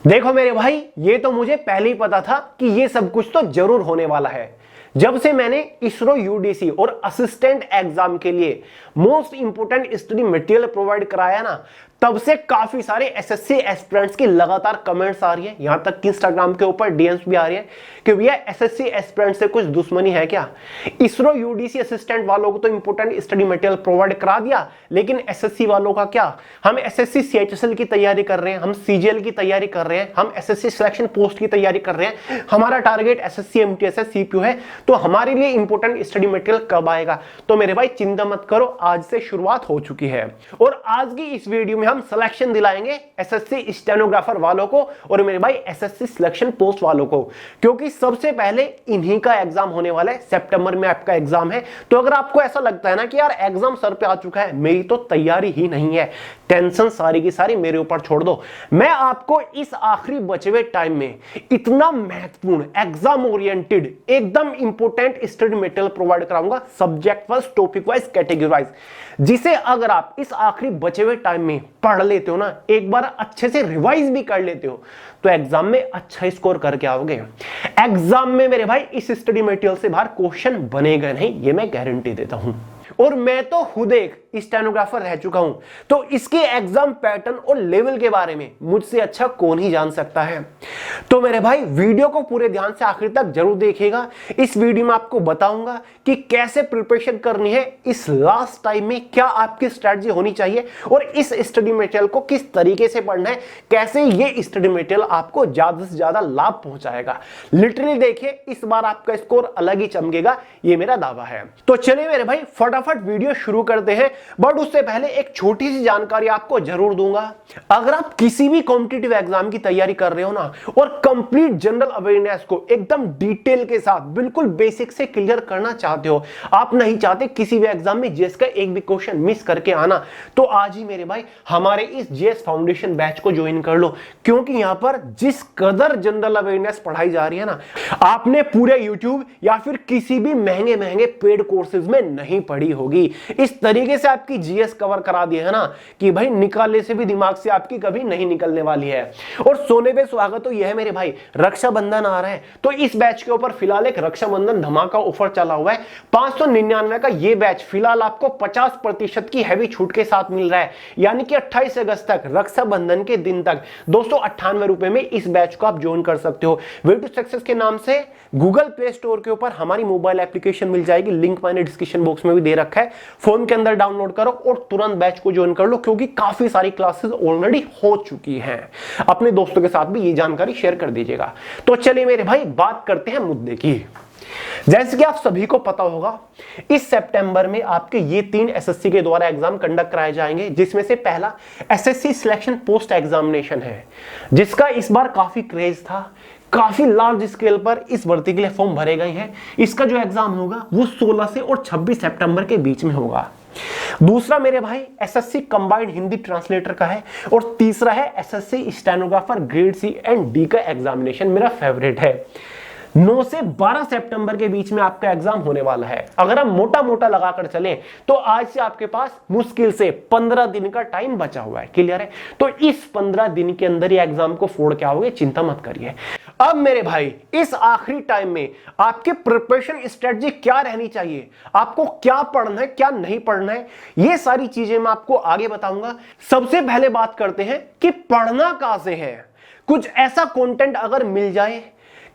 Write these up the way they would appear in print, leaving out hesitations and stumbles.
देखो मेरे भाई, ये तो मुझे पहले ही पता था कि ये सब कुछ तो जरूर होने वाला है। जब से मैंने इसरो यूडीसी और असिस्टेंट एग्जाम के लिए most important study material provide कराया ना, तब से काफी सारे एसएससी एस्पिरेंट्स की लगातार कमेंट्स आ रही है। यहां तक कि इंस्टाग्राम के ऊपर डीएम्स भी आ रही है कि भैया एसएससी एस्पिरेंट्स से कुछ दुश्मनी है क्या। इसरो यूडीसी असिस्टेंट वालों को तो इंपोर्टेंट स्टडी मटेरियल प्रोवाइड करा दिया, लेकिन एसएससी वालों का क्या। हम एसएससी सीएचएसएल की तैयारी कर रहे हैं, हम सीजीएल की तैयारी कर रहे हैं, हम एसएससी सिलेक्शन पोस्ट की तैयारी कर रहे हैं, हमारा टारगेट एसएससी एमटीएस है, सीपीयू है, तो हमारे लिए इंपोर्टेंट स्टडी मटेरियल कब आएगा। तो मेरे भाई चिंता मत करो, आज से शुरुआत हो चुकी है और आज की इस वीडियो में हम सिलेक्शन दिलाएंगे एसएससी स्टेनोग्राफर वालों को और मेरे भाई एसएससी सिलेक्शन पोस्ट वालों को, क्योंकि सबसे पहले इन्हीं का एग्जाम होने वाला है। सितंबर में आपका एग्जाम है। तो अगर आपको ऐसा लगता है ना कि यार एग्जाम सर पे आ चुका है, मेरी तो तैयारी ही नहीं है, टेंशन सारी की सारी मेरे ऊपर छोड़ दो। मैं आपको इस आखिरी बचे हुए टाइम में इतना महत्वपूर्ण एग्जाम ओरिएंटेड एकदम इंपोर्टेंट स्टडी मटेरियल प्रोवाइड कराऊंगा, subject wise, topic wise, category wise, जिसे अगर आप इस आखिरी बचे हुए टाइम में पढ़ लेते हो ना, एक बार अच्छे से रिवाइज भी कर लेते हो, तो एग्जाम में अच्छा स्कोर करके आओगे। एग्जाम में मेरे भाई इस स्टडी मटेरियल से बाहर क्वेश्चन बनेगा नहीं, ये मैं गारंटी देता हूं। और मैं तो खुद एक स्टेनोग्राफर रह चुका हूं, तो इसके एग्जाम पैटर्न और लेवल के बारे में मुझसे अच्छा कौन ही जान सकता है। तो मेरे भाई वीडियो को पूरे ध्यान से आखिर तक जरूर देखिएगा। इस वीडियो में आपको बताऊंगा कि कैसे प्रिपरेशन करनी है, इस लास्ट टाइम में क्या आपकी स्ट्रेटजी होनी चाहिए और इस स्टडी मटेरियल को किस तरीके से पढ़ना है, कैसे ये स्टडी मटेरियल आपको ज्यादा से ज्यादा लाभ पहुंचाएगा। लिटरली देखिए, इस बार आपका स्कोर अलग ही चमकेगा, ये मेरा दावा है। तो चलिए मेरे भाई फटाफट वीडियो शुरू करते हैं, बट उससे पहले एक छोटी सी जानकारी आपको जरूर दूंगा। अगर आप किसी भी कॉम्पिटिटिव एग्जाम की तैयारी कर रहे हो ना और कंप्लीट जनरल अवेयरनेस को एकदम डिटेल के साथ बिल्कुल बेसिक से क्लियर करना चाहते हो, आप नहीं चाहते किसी भी एग्जाम में जीएस का एक भी क्वेश्चन मिस करके आना, तो आज ही मेरे भाई हमारे इस जीएस फाउंडेशन बैच को ज्वाइन कर लो, क्योंकि यहां पर जिस कदर जनरल अवेयरनेस पढ़ाई जा रही है ना, आपने पूरे यूट्यूब या फिर किसी भी महंगे महंगे पेड कोर्सेज में नहीं पढ़ी होगी। इस तरीके से आपकी जीएस कवर करा दी है ना कि भाई निकालने से भी दिमाग से आपकी कभी नहीं निकलने वाली है। और सोने पे सुहागा तो यह है मेरे भाई, रक्षाबंधन आ रहा है, तो इस बैच के ऊपर फिलहाल एक रक्षाबंधन धमाका ऑफर चला हुआ है। 599 का ये बैच फिलहाल आपको 50% की हैवी छूट के साथ मिल रहा है, यानी कि 28 अगस्त तक, रक्षाबंधन के दिन तक 298 रुपए में इस बैच को आप ज्वाइन कर सकते हो। वे टू सक्सेस के नाम से गूगल प्ले स्टोर के ऊपर हमारी मोबाइल एप्लीकेशन मिल जाएगी, लिंक मैंने डिस्क्रिप्शन बॉक्स में भी दे रखा है, फोन के अंदर डाउनलोड करो और तुरंत बैच को ज्वाइन कर लो, क्योंकि काफी सारी क्लासेस ऑलरेडी हो चुकी हैं। अपने दोस्तों के साथ भी ये जानकारी शेयर कर दीजिएगा। तो चलिए मेरे भाई बात करते हैं मुद्दे की। जैसे कि आप सभी को पता होगा, इस सितंबर में आपके ये 3 एसएससी के द्वारा एग्जाम कंडक्ट कराए जाएंगे, जिसमें से पहला एसएससी सिलेक्शन पोस्ट एग्जामिनेशन है, जिसका इस बार काफी क्रेज था। काफी लार्ज स्केल पर इस भर्ती के लिए फॉर्म भरे गए हैं। इसका जो एग्जाम होगा वो 16 से और 26 सितंबर के बीच में होगा। दूसरा मेरे भाई एसएससी कंबाइंड हिंदी ट्रांसलेटर का है और तीसरा है SSC stenographer grade C and D का एग्जामिनेशन, मेरा फेवरेट है। 9 से 12 सितंबर के बीच में आपका एग्जाम होने वाला है। अगर हम मोटा मोटा लगाकर चलें तो आज से आपके पास मुश्किल से 15 दिन का टाइम बचा हुआ है। क्लियर है? तो इस 15 दिन के अंदर ही एग्जाम को फोड़ के आओगे, चिंता मत करिए। अब मेरे भाई इस आखिरी टाइम में आपके प्रिपरेशन स्ट्रेटजी क्या रहनी चाहिए, आपको क्या पढ़ना है, क्या नहीं पढ़ना है, ये सारी चीजें मैं आपको आगे बताऊंगा। सबसे पहले बात करते हैं कि पढ़ना कहां से है। कुछ ऐसा कंटेंट अगर मिल जाए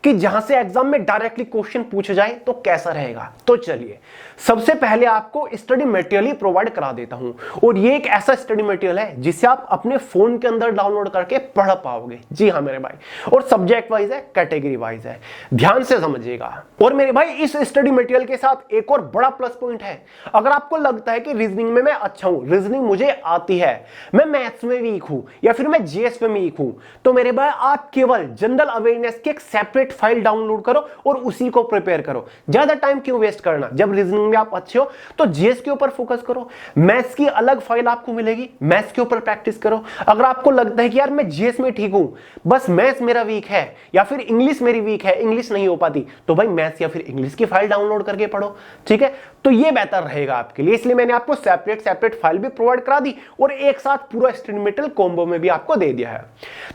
कि जहां से एग्जाम में डायरेक्टली क्वेश्चन पूछे जाए तो कैसा रहेगा। तो चलिए सबसे पहले आपको स्टडी मटेरियल ही प्रोवाइड करा देता हूं, और ये एक ऐसा स्टडी मटेरियल है जिसे आप अपने फोन के अंदर डाउनलोड करके पढ़ पाओगे। जी हां मेरे भाई, और सब्जेक्ट वाइज है, कैटेगरी वाइज है, ध्यान से समझिएगा। और मेरे भाई इस स्टडी मटेरियल के साथ एक और बड़ा प्लस पॉइंट है। अगर आपको लगता है कि रीजनिंग में मैं अच्छा हूं, रीजनिंग मुझे आती है, मैं मैथ्स में वीक हूं या फिर मैं जीएस में वीक हूं, तो मेरे भाई आप केवल जनरल अवेयरनेस की एक सेपरेट फाइल डाउनलोड करो और उसी को प्रिपेयर करो। ज्यादा टाइम क्यों वेस्ट करना, जब रीजनिंग में आप अच्छे हो तो जीएस के ऊपर फोकस करो। मैथ्स की अलग फाइल आपको मिलेगी, मैथ्स के ऊपर प्रैक्टिस करो। अगर आपको लगता है कि यार मैं जीएस में ठीक हूं, बस मैथ्स मेरा वीक है या फिर इंग्लिश मेरी वीक है, इंग्लिश नहीं हो पाती, तो भाई मैथ्स या फिर इंग्लिश की फाइल डाउनलोड करके पढ़ो। ठीक है, तो ये बेहतर रहेगा आपके लिए, इसलिए मैंने आपको सेपरेट सेपरेट फाइल भी प्रोवाइड करा दी और एक साथ पूरा स्टडी मटेरियल कॉम्बो में भी आपको दे दिया है।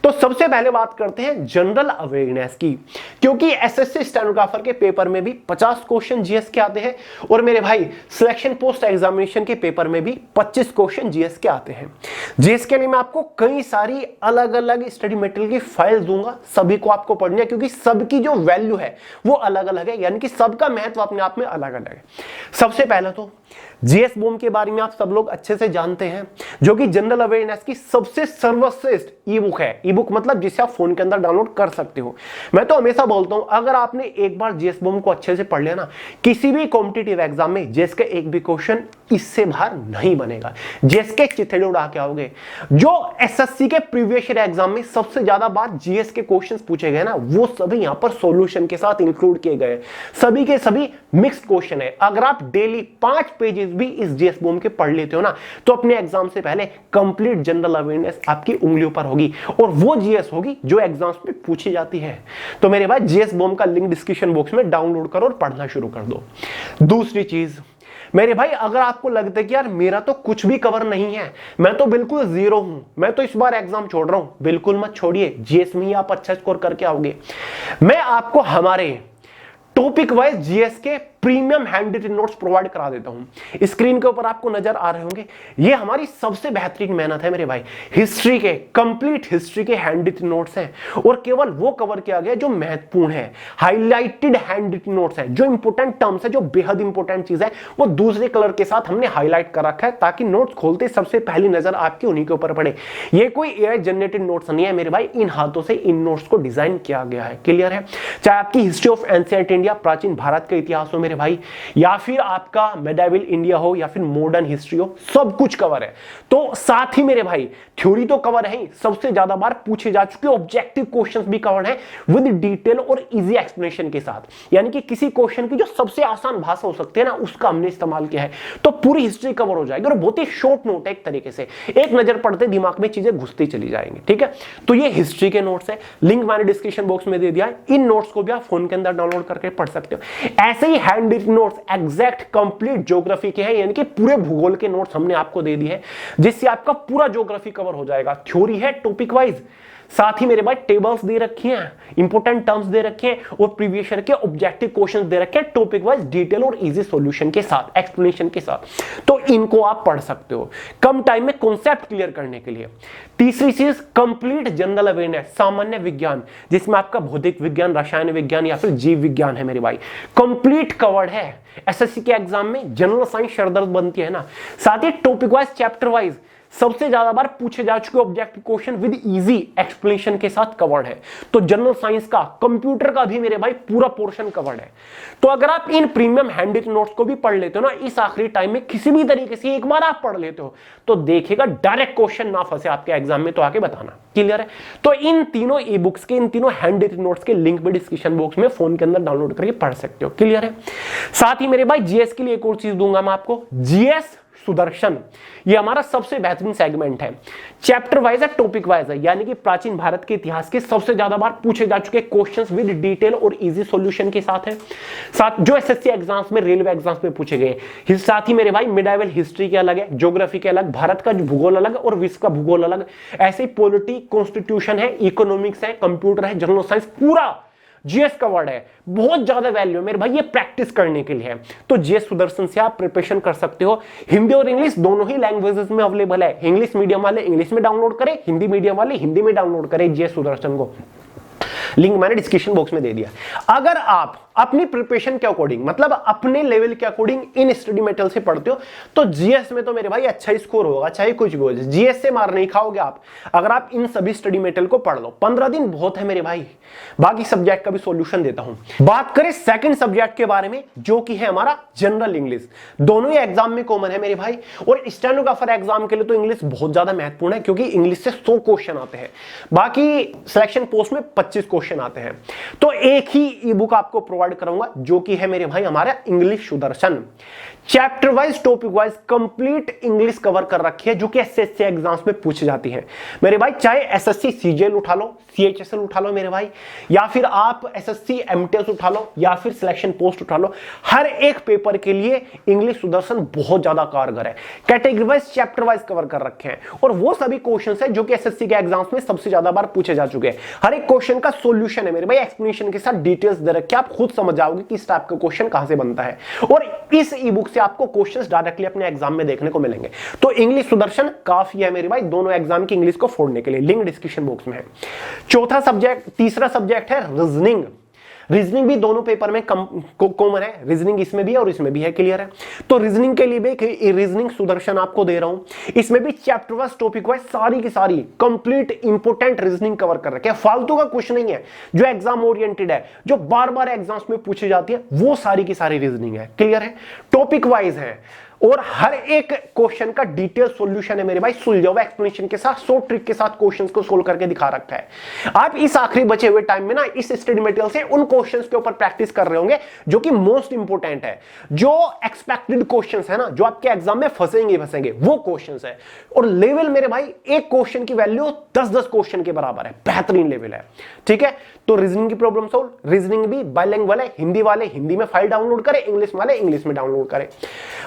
तो सबसे पहले बात करते हैं जनरल अवेयरनेस की, क्योंकि एसएससी स्टेनोग्राफर के पेपर में भी 50 क्वेश्चन जीएस के आते हैं और मेरे भाई सिलेक्शन पोस्ट एग्जामिनेशन के पेपर में भी 25 क्वेश्चन जीएस के आते हैं। जीएस के लिए मैं आपको कई सारी अलग अलग स्टडी मटेरियल की फाइल दूंगा, सभी को आपको पढ़नी है, क्योंकि सबकी जो वैल्यू है वो अलग अलग है, यानी कि सबका महत्व अपने आप में अलग अलग है। सबसे पहले तो जीएस बूम के बारे में आप सब लोग अच्छे से जानते हैं, जो कि जनरल अवेयरनेस की सबसे सर्वश्रेष्ठ ई बुक है। ई बुक मतलब जिसे आप फोन के अंदर डाउनलोड कर सकते हो। मैं तो हमेशा बोलता हूं, अगर आपने एक बार जीएस बूम को अच्छे से पढ़ लिया ना, किसी भी कॉम्पिटिटिव एग्जाम में जीएस का एक भी क्वेश्चन इससे बाहर नहीं बनेगा। जीएस के चिथड़े उड़ा के आओगे। जो एसएससी के प्रीवियस ईयर एग्जाम में सबसे ज्यादा बार जीएस के क्वेश्चंस पूछे गए ना, वो सभी यहां पर सॉल्यूशन के साथ इंक्लूड किए गए। सभी के सभी मिक्स्ड क्वेश्चन है। अगर आप डेली 5 पेजेस भी इस जीएस बूम के पढ़ लेते हो ना, तो अपने एग्जाम से पहले कंप्लीट जनरल अवेयरनेस आपकी उंगलियों पर होगी, और वो जीएस होगी जो एग्जाम्स में पूछी जाती है। तो मेरे भाई जीएस बूम का लिंक डिस्क्रिप्शन बॉक्स में डाउनलोड करो और पढ़ना शुरू कर दो। दूसरी चीज मेरे भाई, अगर आपको लगता है कि यार मेरा तो कुछ भी कवर नहीं है, मैं तो बिल्कुल जीरो हूं, मैं तो इस बार एग्जाम छोड़ रहा हूं, बिल्कुल मत छोड़िए। जीएस में ही आप अच्छा स्कोर करके आओगे। मैं आपको हमारे टॉपिक वाइज जीएस के premium handwritten notes provide करा देता हूं। स्क्रीन के ऊपर आपको नजर आ रहे होंगे, ये हमारी सबसे बेहतरीन मेहनत है मेरे भाई। हिस्ट्री के, कंप्लीट हिस्ट्री के हैंड रिटन नोट्स हैं, और केवल वो कवर किया गया जो महत्वपूर्ण है। हाईलाइटेड हैंड रिटन नोट्स हैं, जो इंपोर्टेंट टर्म्स है, जो बेहद इंपोर्टेंट चीज है, वो दूसरे कलर के साथ हमने हाईलाइट कर रखा है, ताकि नोट्स खोलते सबसे पहली नजर आपकी उन्हीं के ऊपर पड़े। ये कोई एआई जनरेटेड नोट्स नहीं है मेरे भाई, इन हाथों से इन नोट्स को डिजाइन किया गया है। क्लियर है? चाहे आपकी हिस्ट्री ऑफ एंशिएंट इंडिया, प्राचीन भारत का इतिहास हो मेरे भाई, या फिर आपका मेडिवल इंडिया हो, या फिर मॉडर्न हिस्ट्री हो, सब कुछ कवर है। तो साथ ही मेरे भाई थ्योरी तो कवर है, सबसे ज्यादा बार पूछे जा चुके ऑब्जेक्टिव क्वेश्चंस भी कवर है विद डिटेल और इजी एक्सप्लेनेशन के साथ। यानी कि किसी क्वेश्चन की जो सबसे आसान भाषा हो सकती है ना, उसका हमने इस्तेमाल किया है, तो पूरी हिस्ट्री कवर हो जाएगी। और बहुत ही शॉर्ट नोट है, एक तरीके से एक नजर पड़ते दिमाग में चीजें घुसती चली जाएंगी। ठीक है, तो ये हिस्ट्री के नोट्स है, लिंक मैंने डिस्क्रिप्शन बॉक्स में दे दिया है। इन नोट्स को भी आप फोन के अंदर डाउनलोड करके पढ़ सकते हो। ऐसे ही handwritten notes exact complete geography के हैं, यानी कि पूरे भूगोल के नोट्स हमने आपको दे दिए हैं, जिससे आपका पूरा ज्योग्राफी कवर हो जाएगा। थ्योरी है टॉपिक वाइज, साथ ही मेरे भाई टेबल्स दे रखी हैं, इंपोर्टेंट टर्म्स दे रखे हैं, और प्रीवियस ईयर के ऑब्जेक्टिव क्वेश्चंस दे रखे हैं टॉपिक वाइज, डिटेल और इजी सॉल्यूशन के साथ, एक्सप्लेनेशन के साथ। तो इनको आप पढ़ सकते हो कम टाइम में कॉन्सेप्ट क्लियर करने के लिए। तीसरी चीज कंप्लीट जनरल अवेयरनेस, सामान्य विज्ञान, जिसमें आपका भौतिक विज्ञान, रसायन विज्ञान या फिर जीव विज्ञान है मेरे भाई, कंप्लीट कवर्ड है। एसएससी के एग्जाम में जनरल साइंस सरदर्द बनती है ना। साथ ही टॉपिक वाइज, चैप्टर वाइज सबसे ज्यादा बार पूछे जा चुके objective question with easy explanation के साथ कवर्ड है। तो जनरल साइंस का, कंप्यूटर का भी मेरे भाई पूरा पोर्शन कवर्ड है। तो अगर आप इन प्रीमियम हैंड रिटन नोट्स को भी पढ़ लेते हो ना, इस आखिरी टाइम में किसी भी तरीके से एक बार आप पढ़ लेते हो, तो देखिएगा डायरेक्ट क्वेश्चन ना फंसे आपके एग्जाम में, तो आके बताना। क्लियर है? तो इन तीनों ई बुक्स के, इन तीनों हैंड रिटन नोट्स के लिंक भी डिस्क्रिप्शन बॉक्स में फोन के अंदर डाउनलोड करके पढ़ सकते हो। क्लियर है? साथ ही मेरे भाई जीएस के लिए एक और चीज दूंगा मैं आपको, जीएस सुदर्शन। ये हमारा सबसे बेहतरीन सेगमेंट है, चैप्टर वाइज है, टॉपिक वाइज है, यानी कि प्राचीन भारत के इतिहास के सबसे ज्यादा बार पूछे जा चुके क्वेश्चंस विद डिटेल और इजी सॉल्यूशन के साथ है। साथ जो एसएससी एग्जाम्स में, रेलवे एग्जाम्स में पूछे गए। साथ ही मेरे भाई मिडाइवल हिस्ट्री के अलग है, ज्योग्राफी के अलग, भारत का भूगोल अलग और विश्व का भूगोल अलग। ऐसे ही पॉलिटी, कॉन्स्टिट्यूशन है, इकोनॉमिक्स है, कंप्यूटर है, जनरल साइंस, पूरा जीएस का वर्ड है। बहुत ज्यादा वैल्यू है मेरे भाई ये प्रैक्टिस करने के लिए है। तो जीएस सुदर्शन से आप प्रिपरेशन कर सकते हो। हिंदी और इंग्लिश दोनों ही लैंग्वेजेस में अवेलेबल है। इंग्लिश मीडियम वाले इंग्लिश में डाउनलोड करें, हिंदी मीडियम वाले हिंदी में डाउनलोड करें जीएस सुदर्शन को। लिंक मैंने डिस्क्रिप्शन बॉक्स में दे दिया। अगर आप अपनी प्रिपरेशन के अकॉर्डिंग, मतलब अपने लेवल के अकॉर्डिंग इन स्टडी मटेरियल से पढ़ते हो, तो जीएस में तो मेरे भाई अच्छा ही स्कोर होगा, चाहे कुछ भी हो जाए। जीएस से मार नहीं खाओगे आप अगर आप इन सभी स्टडी मटेरियल को पढ़ लो। 15 दिन बहुत है मेरे भाई। बाकी सब्जेक्ट का भी सॉल्यूशन देता हूं। बात करें सेकंड सब्जेक्ट के बारे में, जो कि है हमारा जनरल इंग्लिश। दोनों ही एग्जाम में कॉमन है मेरे भाई, और स्टेनोग्राफर एग्जाम के लिए तो इंग्लिश बहुत ज्यादा महत्वपूर्ण है, क्योंकि इंग्लिश से 100 क्वेश्चन आते हैं, बाकी सिलेक्शन पोस्ट में 25 क्वेश्चन आते हैं। तो एक ही ई बुक आपको प्रोवाइड करूंगा, जो कि है मेरे भाई हमारा English Sudarshan. Chapter wise topic wise complete English cover कर रखी है, जो कि एसएससी एग्जाम्स में पूछी जाती है मेरे भाई। चाहे एसएससी सीजीएल उठा लो, सीएचएसएल उठा लो मेरे भाई, या फिर आप एसएससी एमटीएस उठा लो, या फिर सिलेक्शन पोस्ट उठा लो, हर एक पेपर के लिए इंग्लिश सुदर्शन बहुत ज्यादा कारगर है। Category wise chapter wise cover कर रखे हैं, और वो सभी क्वेश्चन है जो कि एसएससी के एग्जाम्स में सबसे ज्यादा बार पूछे जा चुके हैं। हर एक क्वेश्चन का सॉल्यूशन है मेरे भाई, एक्सप्लेनेशन के साथ डिटेल्स दे रखे, आप खुद समझ जाओगे कि इस टाइप का क्वेश्चन कहां से बनता है, और इस ई बुक से आपको क्वेश्चंस डायरेक्टली अपने एग्जाम में देखने को मिलेंगे। तो इंग्लिश सुदर्शन काफी है मेरे भाई दोनों एग्जाम की इंग्लिश को फोड़ने के लिए। लिंक डिस्क्रिप्शन बॉक्स में है। चौथा सब्जेक्ट, तीसरा सब्जेक्ट है रीजनिंग। रीजनिंग भी दोनों पेपर में कॉमन है, रीजनिंग इसमें भी है और इसमें भी है, क्लियर है। तो रीजनिंग के लिए भी रीजनिंग सुदर्शन आपको दे रहा हूं। इसमें भी चैप्टर वाइज टॉपिक वाइज सारी की सारी कंप्लीट इंपोर्टेंट रीजनिंग कवर कर रखे हैं। फालतू का कुछ नहीं है, जो एग्जाम ओरिएंटेड है, जो बार बार एग्जाम्स में पूछी जाती है, वो सारी की सारी रीजनिंग है, क्लियर है। टॉपिक वाइज है और हर एक क्वेश्चन का डिटेल सॉल्यूशन है मेरे भाई, सुलझा हुआ एक्सप्लेनेशन के साथ, 100 ट्रिक के साथ क्वेश्चंस को सोल्व करके दिखा रखा है। आप इस आखिरी बचे हुए टाइम में ना इस स्टडी मटेरियल से उन क्वेश्चंस के ऊपर प्रैक्टिस कर रहे होंगे जो कि मोस्ट इंपोर्टेंट है, जो एक्सपेक्टेड क्वेश्चंस है ना, जो आपके एग्जाम में फंसेंगे वो क्वेश्चंस है। और लेवल मेरे भाई, एक क्वेश्चन की वैल्यू 10-10 क्वेश्चन के बराबर है, बेहतरीन लेवल है, ठीक है। तो रीजनिंग की प्रॉब्लम सॉल्व, रीजनिंग भी बाइलिंगुअल है, हिंदी वाले हिंदी में फाइल डाउनलोड करें, इंग्लिश वाले इंग्लिश में डाउनलोड करें।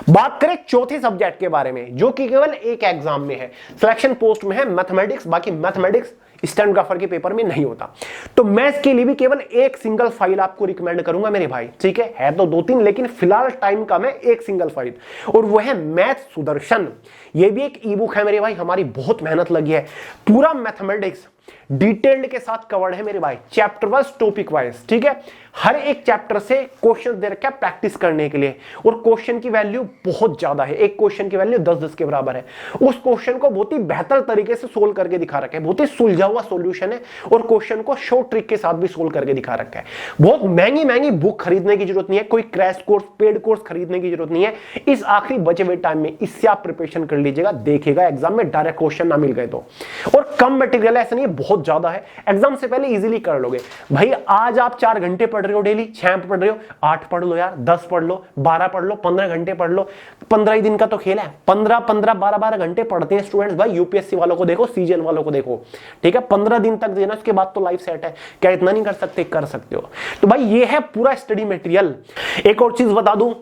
बात करें चौथे सब्जेक्ट के बारे में, जो कि केवल एक एग्जाम में है, सिलेक्शन पोस्ट में है, मैथमेटिक्स। बाकी मैथमेटिक्स स्टेनोग्राफर के पेपर में नहीं होता। तो मैथ्स के लिए भी केवल एक सिंगल फाइल आपको रिकमेंड करूंगा मेरे भाई, ठीक है तो 2-3, लेकिन फिलहाल टाइम का मैं एक सिंगल फाइल, और वो है मैथ सुदर्शन। ये भी एक ई बुक है मेरे भाई, हमारी बहुत मेहनत लगी है, पूरा मैथमेटिक्स डिटेल्ड के साथ कवर्ड है मेरे भाई, चैप्टर वाइज टॉपिक वाइज, ठीक है। हर एक चैप्टर से क्वेश्चन दे रखा है प्रैक्टिस करने के लिए, और क्वेश्चन की वैल्यू बहुत ज्यादा है, एक क्वेश्चन की वैल्यू 10-10 के बराबर है। उस क्वेश्चन को बहुत ही बेहतर तरीके से सोल्व करके दिखा रखा है, बहुत ही सुलझा हुआ सॉल्यूशन है, और क्वेश्चन को शॉर्ट ट्रिक के साथ भी सोल्व करके दिखा रखा है। बहुत महंगी बुक खरीदने की जरूरत नहीं है, कोई क्रैश कोर्स पेड कोर्स खरीदने की जरूरत नहीं है। इस आखिरी बचे हुए टाइम में इससे आप प्रिपरेशन कर लीजिएगा, देखिएगा एग्जाम में डायरेक्ट क्वेश्चन ना मिल गए तो। और कम मटेरियल ऐसा नहीं है, बहुत ज्यादा है, एग्जाम से पहले इजीली कर लोगे भाई। आज आप 4 घंटे पढ़ रहे हो डेली, 6 पढ़ रहे हो, 8 पढ़ लो यार, 10 पढ़ लो, 12 पढ़ लो, 15 घंटे पढ़ लो। 15 ही दिन का तो खेल है, 15-15, 12-12 घंटे पढ़ते हैं स्टूडेंट्स भाई। यूपीएससी वालों को देखो, सीजीएल वालों को देखो, ठीक है। 15 दिन तक देना, उसके बाद तो लाइफ सेट है। क्या इतना नहीं कर सकते? कर सकते हो। तो भाई ये है पूरा स्टडी मटेरियल। एक और चीज बता दूं,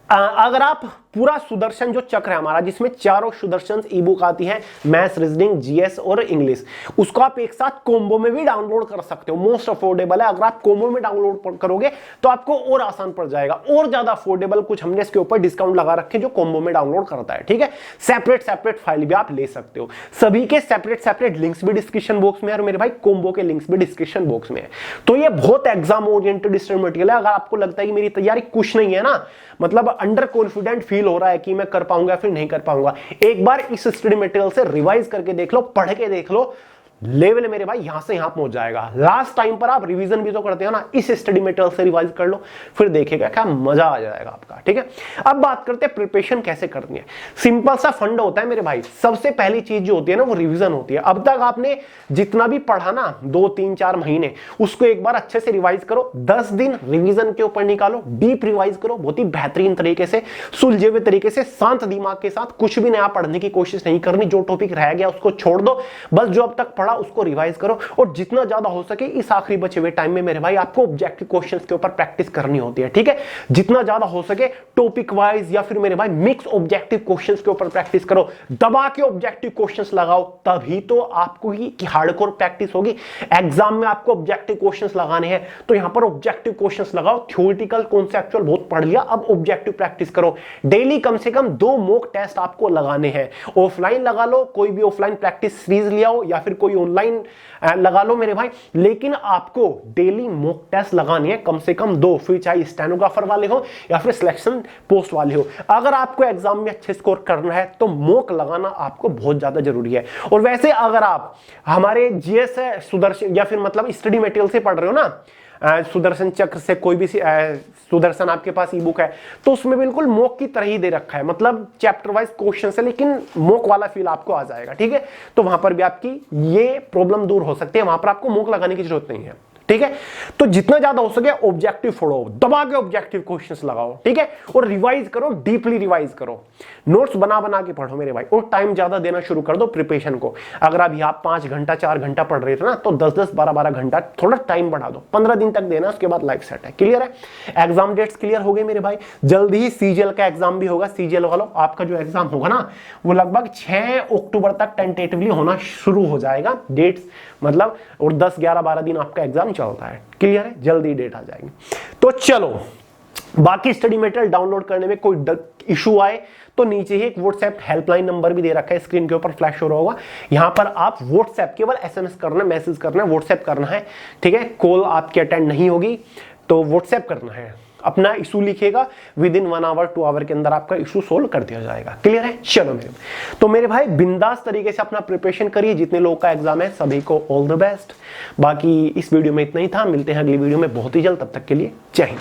अगर आप पूरा सुदर्शन जो चक्र है हमारा, जिसमें चारों सुदर्शन ई बुक आती है, मैथ्स, रीजनिंग, जीएस और इंग्लिश, उसको आप एक साथ कॉम्बो में भी डाउनलोड कर सकते हो। मोस्ट अफोर्डेबल है, अगर आप कॉम्बो में डाउनलोड करोगे तो आपको और आसान पड़ जाएगा, और ज्यादा अफोर्डेबल। कुछ हमने इसके ऊपर डिस्काउंट लगा रखे जो कॉम्बो में डाउनलोड करता है, ठीक है। सेपरेट फाइल भी आप ले सकते हो, सभी के सेपरेट लिंक्स भी डिस्क्रिप्शन बॉक्स में है, और मेरे भाई कॉम्बो के लिंक्स भी डिस्क्रिप्शन बॉक्स में है। तो ये बहुत एग्जाम ओरिएंटेड स्टडी मटेरियल है। अगर आपको लगता है कि मेरी तैयारी कुछ नहीं है ना, मतलब अंडर कॉन्फिडेंट फील हो रहा है कि मैं कर पाऊंगा फिर नहीं कर पाऊंगा, एक बार इस स्टडी मटेरियल से रिवाइज करके देख लो, पढ़ के देख लो, लेवल मेरे भाई यहां से यहां पहुंच जाएगा। लास्ट टाइम पर आप रिवीजन भी तो करते हो ना, इस स्टडी मटेरियल से रिवाइज कर लो, फिर देखिएगा क्या मजा आ जाएगा आपका, ठीक है। अब बात करते हैं प्रिपरेशन कैसे करनी है। सिंपल सा फंड होता है मेरे भाई। सबसे पहली चीज जो होती है ना, वो रिवीजन होती है। अब तक आपने जितना भी पढ़ा ना 2-3-4 महीने, उसको एक बार अच्छे से रिवाइज करो। 10 दिन रिवीजन के ऊपर निकालो, डीप रिवाइज करो, बहुत ही बेहतरीन तरीके से, सुलझे हुए तरीके से, शांत दिमाग के साथ। कुछ भी नया पढ़ने की कोशिश नहीं करनी, जो टॉपिक रह गया उसको छोड़ दो, बस जो अब तक पढ़ा उसको रिवाइज करो। और जितना ज्यादा हो सके इस आखिरी बचे हुए टाइम में मेरे भाई आपको ऑब्जेक्टिव क्वेश्चंस के ऊपर प्रैक्टिस करनी होती है, ठीक है। जितना ज्यादा हो सके टॉपिक वाइज या फिर मेरे भाई मिक्स ऑब्जेक्टिव क्वेश्चंस के ऊपर प्रैक्टिस करो। दबा के ऑब्जेक्टिव क्वेश्चंस लगाओ, तभी तो आपको ही हार्डकोर प्रैक्टिस होगी। एग्जाम में आपको ऑब्जेक्टिव क्वेश्चंस लगाने हैं, तो यहां पर ऑब्जेक्टिव क्वेश्चंस लगाओ। थ्योरेटिकल कॉन्सेप्चुअल बहुत पढ़ लिया, अब ऑब्जेक्टिव प्रैक्टिस करो। डेली कम से कम 2 मॉक टेस्ट आपको लगाने हैं। ऑफलाइन लगा लो, कोई भी ऑफलाइन प्रैक्टिस सीरीज ले आओ, या फिर कोई ऑनलाइन लगा लो मेरे भाई, लेकिन आपको डेली मॉक टेस्ट लगानी है कम से कम 2, फिर चाहे स्टेनोग्राफर वाले हो या फिर सिलेक्शन पोस्ट वाले हो। अगर आपको एग्जाम में अच्छे स्कोर करना है तो मॉक लगाना आपको बहुत ज्यादा जरूरी है। और वैसे अगर आप हमारे जीएस सुदर्शन या फिर मतलब स्टडी मटेरियल से पढ़ रहे हो ना, सुदर्शन चक्र से कोई भी सुदर्शन आपके पास ई बुक है, तो उसमें बिल्कुल मॉक की तरह ही दे रखा है, मतलब चैप्टर वाइज क्वेश्चन है, लेकिन मॉक वाला फील आपको आ जाएगा, ठीक है। तो वहां पर भी आपकी ये प्रॉब्लम दूर हो सकती है, वहां पर आपको मॉक लगाने की जरूरत नहीं है, ठीक है। तो जितना ज्यादा हो सके ऑब्जेक्टिव फोड़ो, दबा के ऑब्जेक्टिव क्वेश्चंस लगाओ, ठीक है, और रिवाइज करो, डीपली रिवाइज करो, नोट्स बना बना के पढ़ो मेरे भाई, और टाइम ज्यादा देना शुरू कर दो प्रिपरेशन को। अगर अभी आप 5 घंटा 4 घंटा पढ़ रहे थे ना, तो 10-10 12-12 घंटा थोड़ा टाइम बढ़ा दो, 15 दिन तक देना, उसके बाद लाइफ सेट है। क्लियर है? एग्जाम डेट्स क्लियर हो गए मेरे भाई। जल्दी ही सीजीएल का एग्जाम भी होगा। सीजीएल वालों, आपका जो एग्जाम होगा ना, वो लगभग 6 अक्टूबर तक टेंटेटिवली होना शुरू हो जाएगा डेट्स, मतलब, और 10 11 12 दिन आपका एग्जाम चलता है। क्लियर है? जल्दी डेट आ जाएगी। तो चलो, बाकी स्टडी मटेरियल डाउनलोड करने में कोई इशू आए तो नीचे ही एक व्हाट्सएप हेल्पलाइन नंबर भी दे रखा है, स्क्रीन के ऊपर फ्लैश हो रहा होगा। यहां पर आप व्हाट्सएप, केवल एसएमएस करना, मैसेज करना है, व्हाट्सएप करना है, ठीक है। कॉल आपकी अटेंड नहीं होगी, तो व्हाट्सएप करना है, अपना इशू लिखिएगा, विद इन 1 आवर 2 आवर के अंदर आपका इशू सोल्व कर दिया जाएगा। क्लियर है? चलो मेरे भाई बिंदास तरीके से अपना प्रिपरेशन करिए। जितने लोग का एग्जाम है सभी को ऑल द बेस्ट। बाकी इस वीडियो में इतना ही था, मिलते हैं अगली वीडियो में बहुत ही जल्द, तब तक के लिए जय हिंद।